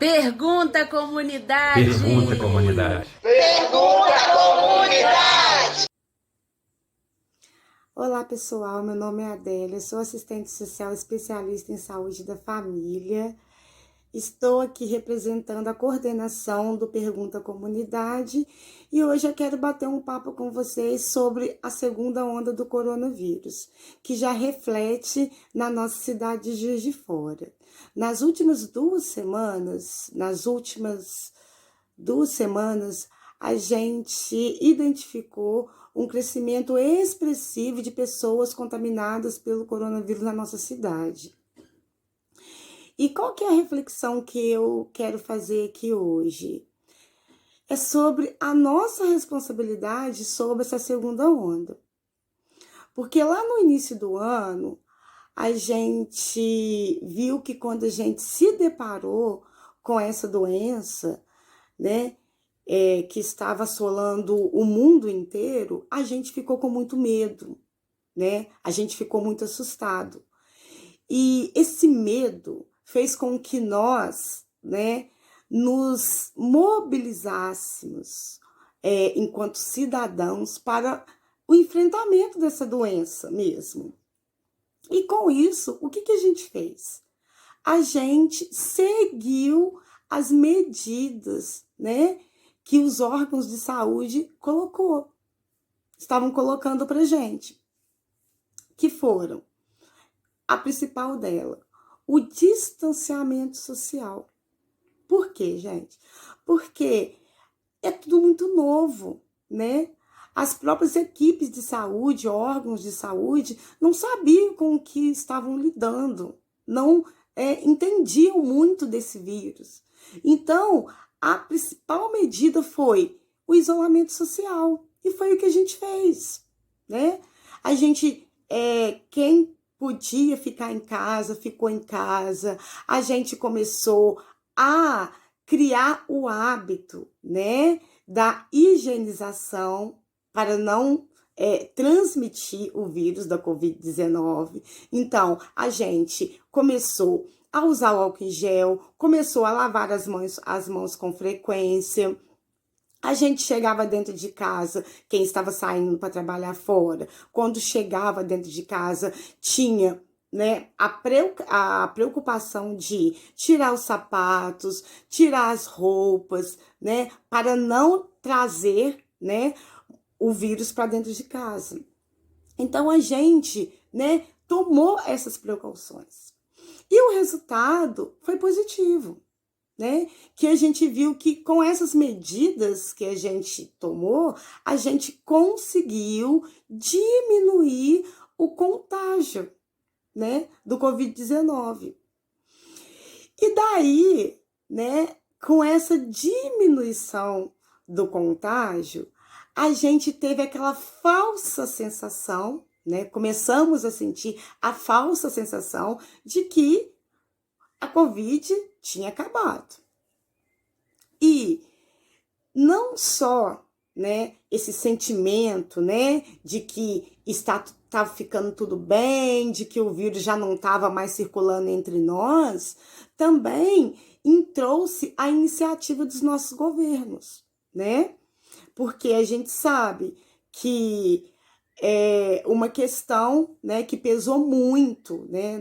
Pergunta, comunidade! Pergunta, comunidade! Pergunta, comunidade! Olá, pessoal. Meu nome é Adélia, sou assistente social especialista em saúde da família. Estou aqui representando a coordenação do Pergunta Comunidade e hoje eu quero bater um papo com vocês sobre a segunda onda do coronavírus, que já reflete na nossa cidade de Juiz de Fora. Nas últimas duas semanas, a gente identificou um crescimento expressivo de pessoas contaminadas pelo coronavírus na nossa cidade. E qual que é a reflexão que eu quero fazer aqui hoje? É sobre a nossa responsabilidade sobre essa segunda onda. Porque lá no início do ano, a gente viu que quando a gente se deparou com essa doença, né, que estava assolando o mundo inteiro, a gente ficou com muito medo, né? A gente ficou muito assustado. E esse medo fez com que nós, né, nos mobilizássemos enquanto cidadãos para o enfrentamento dessa doença mesmo. E com isso, o que a gente fez? A gente seguiu as medidas, né, que os órgãos de saúde estavam colocando para gente, que foram a principal dela, o distanciamento social. Por quê, gente? Porque é tudo muito novo, né? As próprias equipes de saúde, órgãos de saúde, não sabiam com o que estavam lidando, não entendiam muito desse vírus. Então, a principal medida foi o isolamento social, e foi o que a gente fez, né? A gente, quem podia ficar em casa, ficou em casa. A gente começou a criar o hábito, né, da higienização para não transmitir o vírus da Covid-19. Então, a gente começou a usar o álcool em gel, começou a lavar as mãos com frequência. A gente chegava dentro de casa, quem estava saindo para trabalhar fora, quando chegava dentro de casa, tinha, né, a preocupação de tirar os sapatos, tirar as roupas, né, para não trazer, né, o vírus para dentro de casa. Então a gente, né, tomou essas precauções. E o resultado foi positivo. Né? Que a gente viu que com essas medidas que a gente tomou, a gente conseguiu diminuir o contágio, né, do Covid-19. E daí, né, com essa diminuição do contágio, a gente teve aquela falsa sensação, né, começamos a sentir a falsa sensação de que a Covid tinha acabado. E não só, né, esse sentimento, né, de que estava ficando tudo bem, de que o vírus já não estava mais circulando entre nós, também entrou-se a iniciativa dos nossos governos, né? Porque a gente sabe que é uma questão, né, que pesou muito, né,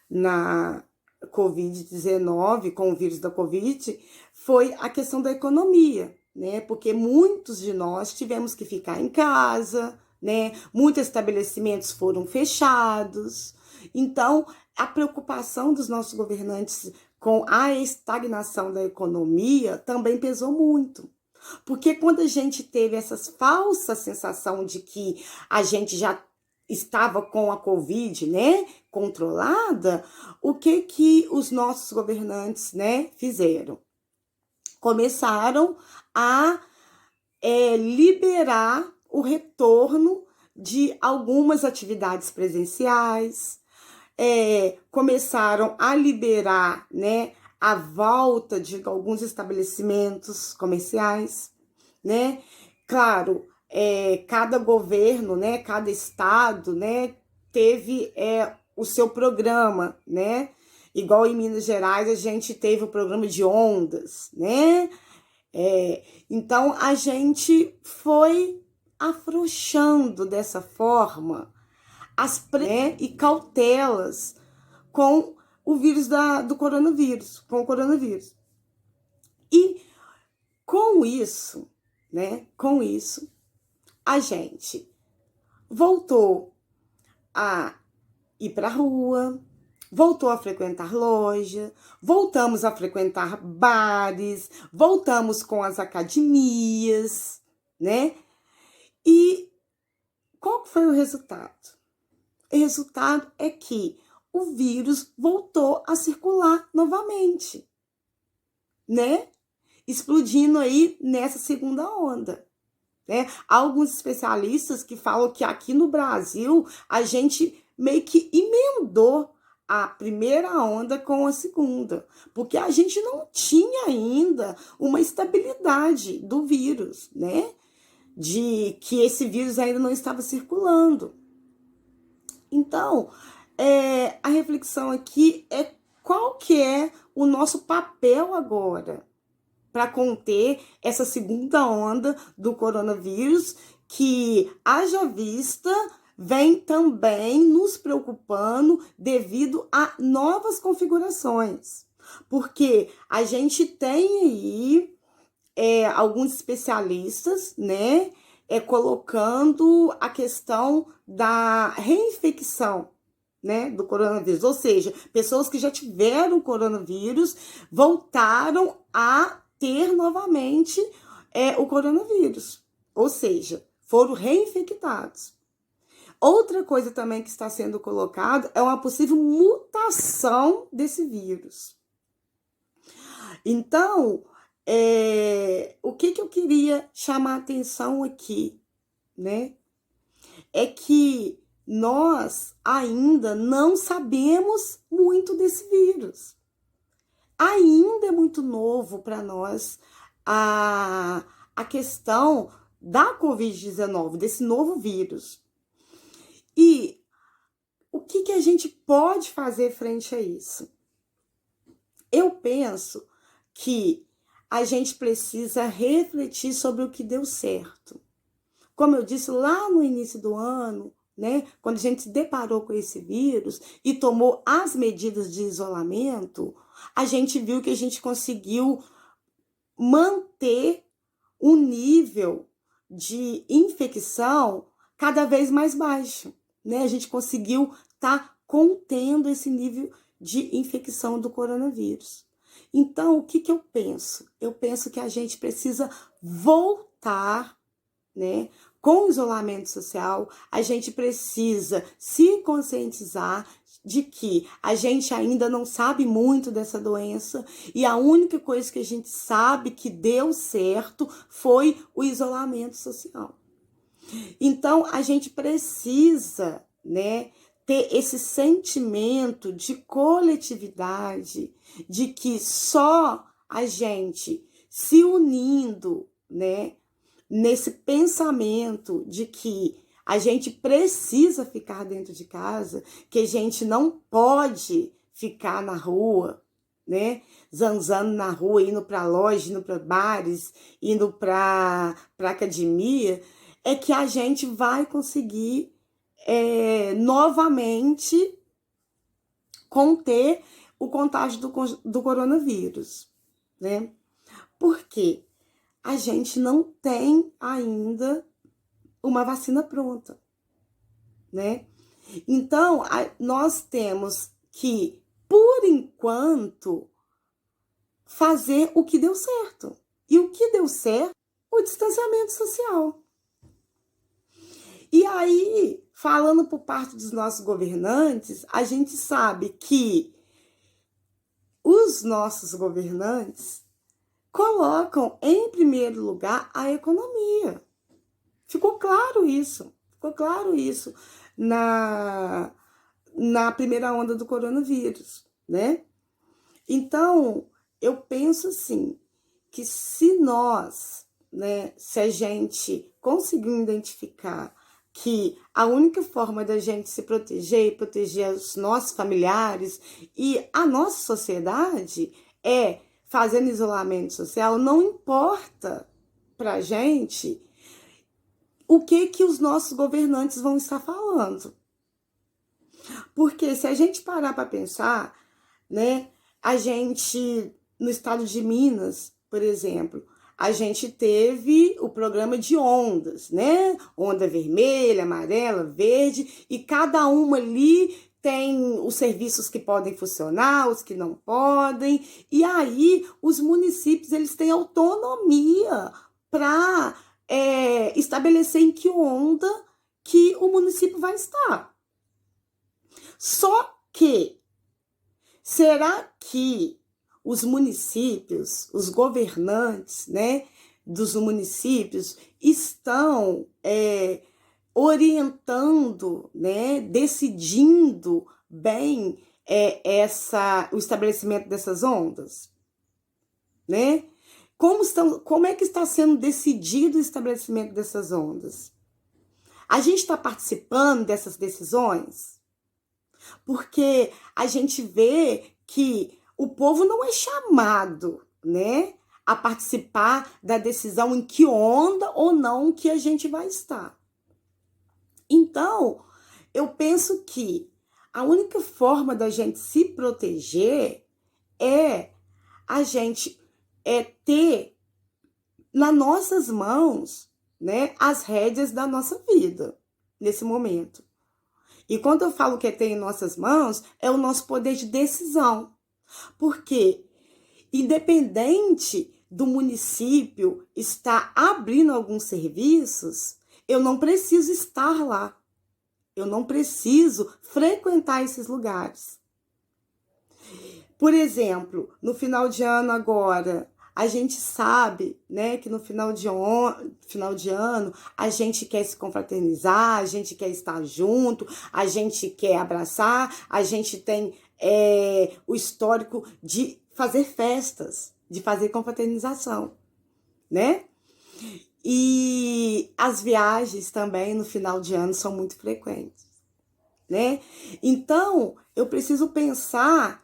na Covid-19, com o vírus da Covid, foi a questão da economia, né? Porque muitos de nós tivemos que ficar em casa, né? Muitos estabelecimentos foram fechados. Então, a preocupação dos nossos governantes com a estagnação da economia também pesou muito. Porque quando a gente teve essa falsa sensação de que a gente já estava com a Covid, né, controlada, o que os nossos governantes, né, fizeram? Começaram a liberar o retorno de algumas atividades presenciais, começaram a liberar, né, a volta de alguns estabelecimentos comerciais, né? Claro, cada governo, né, cada estado, né, teve o seu programa, né? igual em Minas Gerais a gente teve o programa de ondas, né? Então a gente foi afrouxando dessa forma né, e cautelas com o vírus do coronavírus, com o coronavírus. E com isso, né, a gente voltou a ir para a rua, voltou a frequentar loja, voltamos a frequentar bares, voltamos com as academias, né? E qual foi o resultado? O resultado é que o vírus voltou a circular novamente, né? Explodindo aí nessa segunda onda. Né? Há alguns especialistas que falam que aqui no Brasil a gente meio que emendou a primeira onda com a segunda, porque a gente não tinha ainda uma estabilidade do vírus, né? De que esse vírus ainda não estava circulando. Então, a reflexão aqui é qual que é o nosso papel agora para conter essa segunda onda do coronavírus, que, haja vista, vem também nos preocupando devido a novas configurações. Porque a gente tem aí alguns especialistas, né, colocando a questão da reinfecção, né, do coronavírus. Ou seja, pessoas que já tiveram coronavírus voltaram a ter novamente o coronavírus. Ou seja, foram reinfectados. Outra coisa também que está sendo colocada é uma possível mutação desse vírus. Então, o que eu queria chamar a atenção aqui, né? É que nós ainda não sabemos muito desse vírus. Ainda é muito novo para nós a questão da Covid-19, desse novo vírus. E o que a gente pode fazer frente a isso? Eu penso que a gente precisa refletir sobre o que deu certo. Como eu disse lá no início do ano, né, quando a gente se deparou com esse vírus e tomou as medidas de isolamento, a gente viu que a gente conseguiu manter o nível de infecção cada vez mais baixo, né? A gente conseguiu estar contendo esse nível de infecção do coronavírus. Então, o que eu penso? Eu penso que a gente precisa voltar, né? Com o isolamento social, a gente precisa se conscientizar de que a gente ainda não sabe muito dessa doença e a única coisa que a gente sabe que deu certo foi o isolamento social. Então, a gente precisa, né, ter esse sentimento de coletividade, de que só a gente se unindo, né, nesse pensamento de que a gente precisa ficar dentro de casa, que a gente não pode ficar na rua, né, zanzando na rua, indo para loja, indo para bares, indo para academia, é que a gente vai conseguir novamente conter o contágio do coronavírus, né? Porque a gente não tem ainda uma vacina pronta, né? Então, nós temos que, por enquanto, fazer o que deu certo. E o que deu certo? O distanciamento social. E aí, falando por parte dos nossos governantes, a gente sabe que os nossos governantes colocam em primeiro lugar a economia. Ficou claro isso na primeira onda do coronavírus, né? Então, eu penso assim, que se nós, né, se a gente conseguir identificar que a única forma da gente se proteger e proteger os nossos familiares e a nossa sociedade é fazendo isolamento social. Não importa pra gente o que os nossos governantes vão estar falando. Porque se a gente parar para pensar, né, a gente, no estado de Minas, por exemplo, a gente teve o programa de ondas, né? Onda vermelha, amarela, verde, e cada uma ali tem os serviços que podem funcionar, os que não podem, e aí os municípios eles têm autonomia para estabelecer em que onda que o município vai estar. Só que, será que os municípios, os governantes, né, dos municípios estão orientando, né, decidindo bem o estabelecimento dessas ondas, né? Como é que está sendo decidido o estabelecimento dessas ondas? A gente está participando dessas decisões? Porque a gente vê que o povo não é chamado, né, a participar da decisão em que onda ou não que a gente vai estar. Então, eu penso que a única forma da gente se proteger é a gente ter nas nossas mãos, né, as rédeas da nossa vida nesse momento. E quando eu falo que é ter em nossas mãos, é o nosso poder de decisão. Porque, independente do município estar abrindo alguns serviços, eu não preciso estar lá. Eu não preciso frequentar esses lugares. Por exemplo, no final de ano agora, a gente sabe, né, que no final de ano a gente quer se confraternizar, a gente quer estar junto, a gente quer abraçar, a gente tem o histórico de fazer festas, de fazer confraternização, né? E as viagens também no final de ano são muito frequentes, né? Então, eu preciso pensar,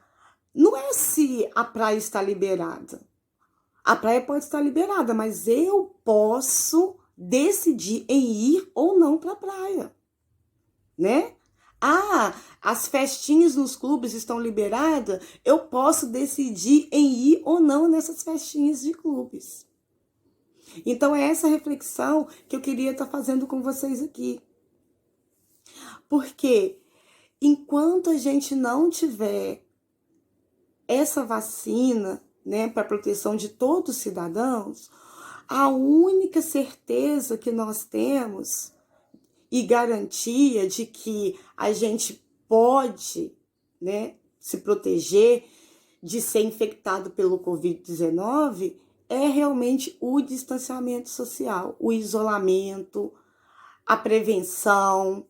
não é se a praia está liberada. A praia pode estar liberada, mas eu posso decidir em ir ou não para a praia, né? As festinhas nos clubes estão liberadas, eu posso decidir em ir ou não nessas festinhas de clubes. Então, é essa reflexão que eu queria estar fazendo com vocês aqui. Porque enquanto a gente não tiver essa vacina, né, para proteção de todos os cidadãos, a única certeza que nós temos e garantia de que a gente pode, né, se proteger de ser infectado pelo Covid-19 é realmente o distanciamento social, o isolamento, a prevenção,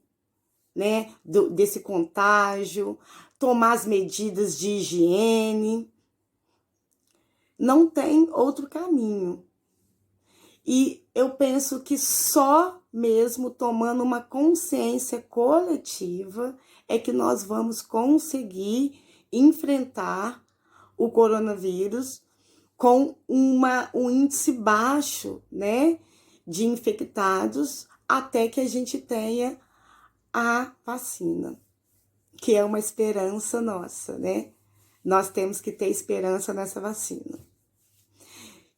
né, desse contágio, tomar as medidas de higiene. Não tem outro caminho. E eu penso que só mesmo tomando uma consciência coletiva é que nós vamos conseguir enfrentar o coronavírus com um índice baixo, né, de infectados até que a gente tenha a vacina, que é uma esperança nossa, né? Nós temos que ter esperança nessa vacina.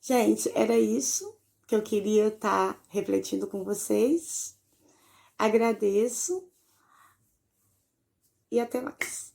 Gente, era isso que eu queria estar refletindo com vocês. Agradeço e até mais.